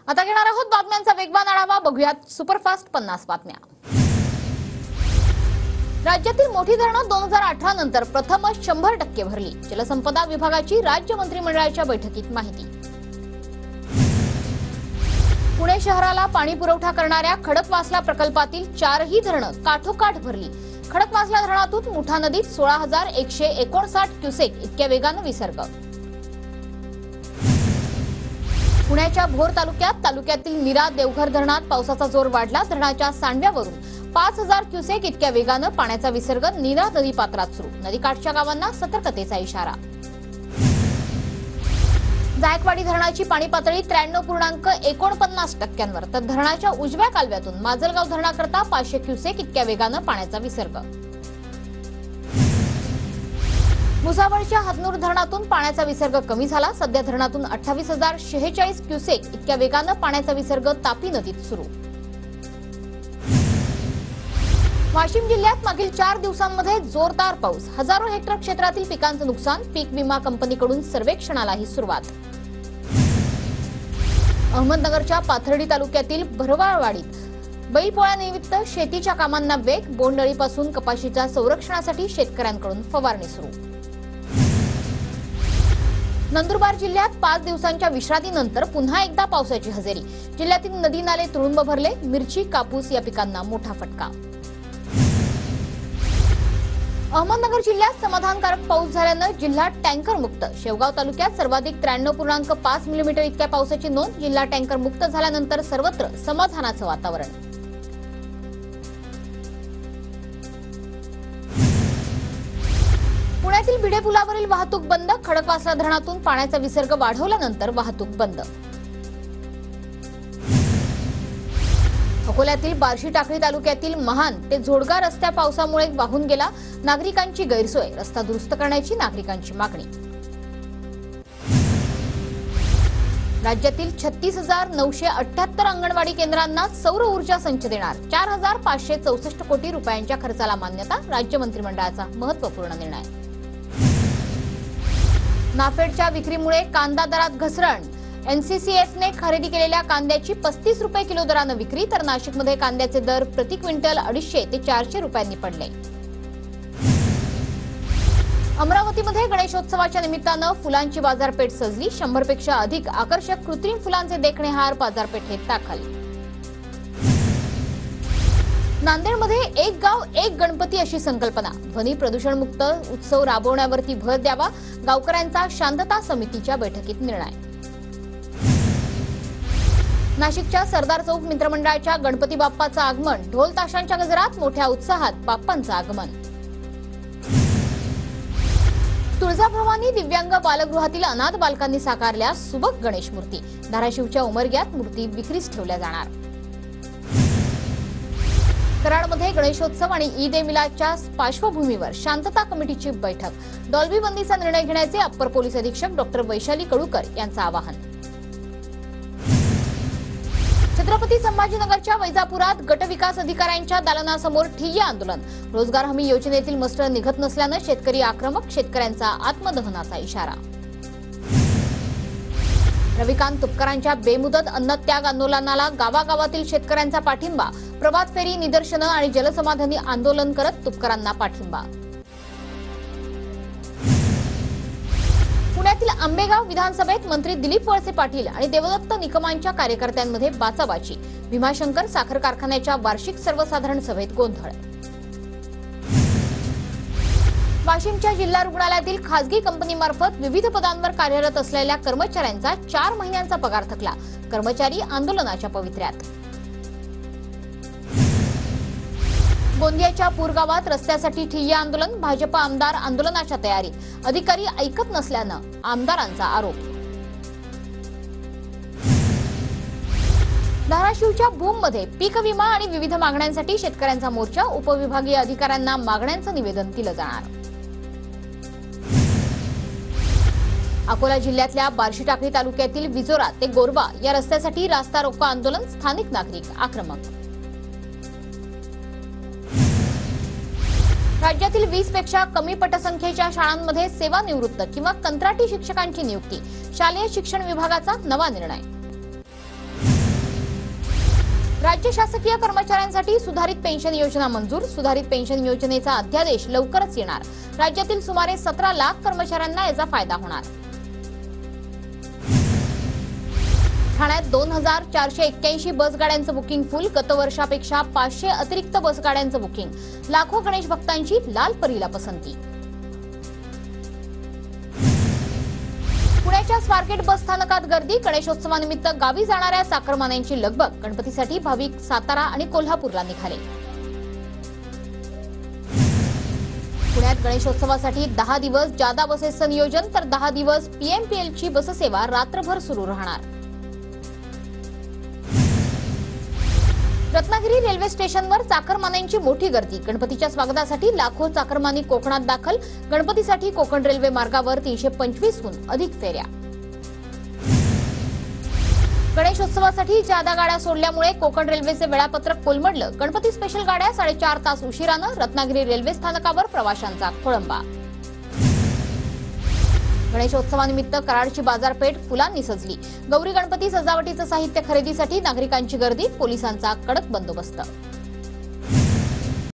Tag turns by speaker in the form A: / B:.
A: आता घेणार आहोत बातम्यांचा वेगवान आढावा। बघूयात सुपरफास्ट 50 बातम्या। राज्यातील मोठी धरणं 2018 नंतर प्रथमच 100% भरली। जलसंपदा विभागाची राज्य मंत्रिमंडळाच्या बैठकीत माहिती। पुणे शहराला पाणी पुरवठा करणाऱ्या खडकवासला प्रकल्पातील 4ही धरणं काठोकाठ भरली। खडकवासला धरणातून मुठा नदीत 16,159 क्युसेक इतक्या वेगाने विसर्ग। पुण्याच्या भोर तालुक्यातील नीरा देवघर धरणात पावसाचा जोर वाढला। धरणाच्या सांडव्यावरून 5,000 क्युसेक इतक्या वेगाने पाण्याचा विसर्ग नीरा नदीपात्रात सुरू। नदीकाठच्या गावांना सतर्कतेचा इशारा। जायकवाडी धरणाची पाणी पातळी 93.49% वर, तर धरणाच्या उजव्या कालव्यातून माजलगाव धरणाकरता 500 क्युसेक इतक्या वेगाने पाण्याचा विसर्ग। भुसावळच्या हतनूर धरणातून पाण्याचा विसर्ग कमी झाला। सध्या धरणातून 28,046 क्युसेक इतक्या वेगाने पाण्याचा विसर्ग तापी नदीत सुरू। वाशिम जिल्ह्यात मागील 4 दिवसांमध्ये जोरदार पाऊस। हजारो हेक्टर क्षेत्रातील पिकांचं नुकसान। पीक विमा कंपनीकडून सर्वेक्षणालाही सुरुवात। अहमदनगरच्या पाथर्डी तालुक्यातील भरवाळवाडीत बैलपोळ्यानिमित्त शेतीच्या कामांना वेग। बोंडअळीपासून कपाशीच्या संरक्षणासाठी शेतकऱ्यांकडून फवारणी सुरू। नंदुरबार जिल्ह्यात 5 दिवसांच्या विश्रांतीनंतर पुन्हा एकदा पावसाची हजेरी। जिल्ह्यातील नदी नाले तुडुंब भरले। मिरची, कापूस या पिकांना मोठा फटका। अहमदनगर जिल्ह्यात समाधानकारक पाऊस झाल्याने जिल्हा टँकर मुक्त। शेवगाव तालुक्यात सर्वाधिक 93.5 मिलीमीटर इतक्या पावसाची नोंद। जिल्हा टँकर मुक्त झाल्यानंतर सर्वत्र समाधानाचं वातावरण। पुण्यातील भिडे पुलावरील वाहतूक बंद। खडकवासला धरणातून पाण्याचा विसर्ग वाढवल्यानंतर वाहतूक बंद। अकोल्यातील बार्शी टाकळी तालुक्यातील महान ते झोडगा रस्ता पावसामुळे वाहून गेला। नागरिकांची गैरसोय। रस्ता दुरुस्त करण्याची नागरिकांची मागणी। राज्यातील 36,978 अंगणवाडी केंद्रांना सौर ऊर्जा संच देणार। 4,564 कोटी रुपयांच्या खर्चाला मान्यता। राज्य मंत्रिमंडळाचा महत्त्वपूर्ण निर्णय। नाफेडच्या विक्रीमुळे कांदा दरात घसरण। एनसीसीएफने खरेदी केलेल्या कांद्याची 35 रुपये किलो दराने विक्री, तर नाशिकमध्ये कांद्याचे दर प्रति क्विंटल 250 ते 400 रुपयांनी पडले। अमरावतीमध्ये गणेशोत्सवाच्या निमित्ताने फुलांची बाजारपेठ सजली। 100 पेक्षा अधिक आकर्षक कृत्रिम फुलांचे देखणे हार बाजारपेठेत दाखल। नांदेडमध्ये एक गाव एक गणपती अशी संकल्पना। ध्वनी प्रदूषणमुक्त उत्सव राबवण्यावरती भर द्यावा। गावकऱ्यांचा शांतता समितीच्या बैठकीत निर्णय। नाशिकच्या सरदार चौक मित्रमंडळाच्या गणपती बाप्पाचं आगमन। ढोल ताशांच्या गजरात मोठ्या उत्साहात बाप्पांचं आगमन। तुळजाभवानी दिव्यांग बालगृहातील अनाथ बालकांनी साकारल्या सुबक गणेश मूर्ती। धाराशिवच्या उमरग्यात मूर्ती विक्रीस ठेवल्या जाणार। कराडमध्ये गणेशोत्सव आणि ईद ए मिलादच्या पार्श्वभूमीवर शांतता कमिटीची बैठक। डॉल्बी बंदीचा निर्णय घेण्याचे अप्पर पोलीस अधीक्षक डॉक्टर वैशाली कडूकर यांचं आवाहन। छत्रपती संभाजीनगरच्या वैजापुरात गट विकास अधिकाऱ्यांच्या दालनासमोर ठिय्या आंदोलन। रोजगार हमी योजनेतील मस्टर निघत नसल्याने शेतकरी आक्रमक। शेतकऱ्यांचा आत्मदहनाचा इशारा। रविकांत तुपकरांच्या बेमुदत अन्नत्याग आंदोलनाला गावागावातील शेतकऱ्यांचा पाठिंबा। प्रभात फेरी, निदर्शनं आणि जलसमाधानी आंदोलन करत तुपकरांना पाठिंबा। पुण्यातील आंबेगाव विधानसभेत मंत्री दिलीप वळसे पाटील आणि देवदत्त निकमांच्या कार्यकर्त्यांमध्ये बाचाबाची। भीमाशंकर साखर कारखान्याच्या वार्षिक सर्वसाधारण सभेत गोंधळ। वाशिमच्या जिल्हा रुग्णालयातील खासगी कंपनीमार्फत विविध पदांवर कार्यरत असलेल्या कर्मचाऱ्यांचा 4 महिन्यांचा पगार थकला। कर्मचारी आंदोलनाच्या पवित्र्यात। गोंदियाच्या पूर गावात रस्त्यासाठी ठिय्या आंदोलन। भाजप आमदार आंदोलनाच्या तयारीत। अधिकारी ऐकत नसल्यानं आमदारांचा आरोप। धाराशिवच्या भूममध्ये पीक विमा आणि विविध मागण्यांसाठी शेतकऱ्यांचा मोर्चा। उपविभागीय अधिकाऱ्यांना मागण्यांचं निवेदन दिलं जाणार। अकोला जिल्ह्यातल्या बार्शी टाकळी तालुक्यातील विजोरा ते गोरवा या रस्त्यासाठी रास्ता रोको आंदोलन। स्थानिक नागरिक आक्रमक। राज्यातील 20 पेक्षा कमी पटसंख्येच्या शाळांमध्ये सेवानिवृत्त किंवा कंत्राटी शिक्षकांची नियुक्ती। शालेय शिक्षण विभागाचा नवा निर्णय। राज्य शासकीय कर्मचाऱ्यांसाठी सुधारित पेन्शन योजना मंजूर. सुधारित पेन्शन योजनेचा अध्यादेश लवकरच येणार. राज्यातील सुमारे 17 लाख कर्मचाऱ्यांना याचा फायदा होणार. ठाण्यात 2481 बसगाड्यांचं बुकिंग फुल. गत वर्षापेक्षा 500 अतिरिक्त बसगाड्यांचं बुकिंग. लाखो गणेश भक्तांची लाल परीला पसंती. पुण्याच्या स्वारगेट बस स्थानकात गर्दी. गणेशोत्सवानिमित्त गावी जाणाऱ्या चाकरमान्यांची लगबग. गणपतीसाठी भाविक सातारा आणि कोल्हापूरला निघाले. पुण्यात गणेशोत्सवासाठी 10 दिवस जादा बसेसचं नियोजन, तर 10 दिवस पीएमपीएलची बससेवा रात्रभर सुरू राहणार. रत्नागिरी रेल्वे स्टेशनवर चाकरमान्यांची मोठी गर्दी. गणपतीच्या स्वागतासाठी लाखो चाकरमानी कोकणात दाखल. गणपतीसाठी कोकण रेल्वे मार्गावर 325हून अधिक फेऱ्या. गणेशोत्सवासाठी जादा गाड्या सोडल्यामुळे कोकण रेल्वेचे वेळापत्रक कोलमडलं. गणपती स्पेशल गाड्या 4.5 तास उशिरानं. रत्नागिरी रेल्वे स्थानकावर प्रवाशांचा खोळंबा. गणेशोत्सवानिमित्त कराडची बाजारपेठ फुलांनी सजली. गौरी गणपती सजावटीचं साहित्य खरेदीसाठी नागरिकांची गर्दी. पोलिसांचा कडक बंदोबस्त.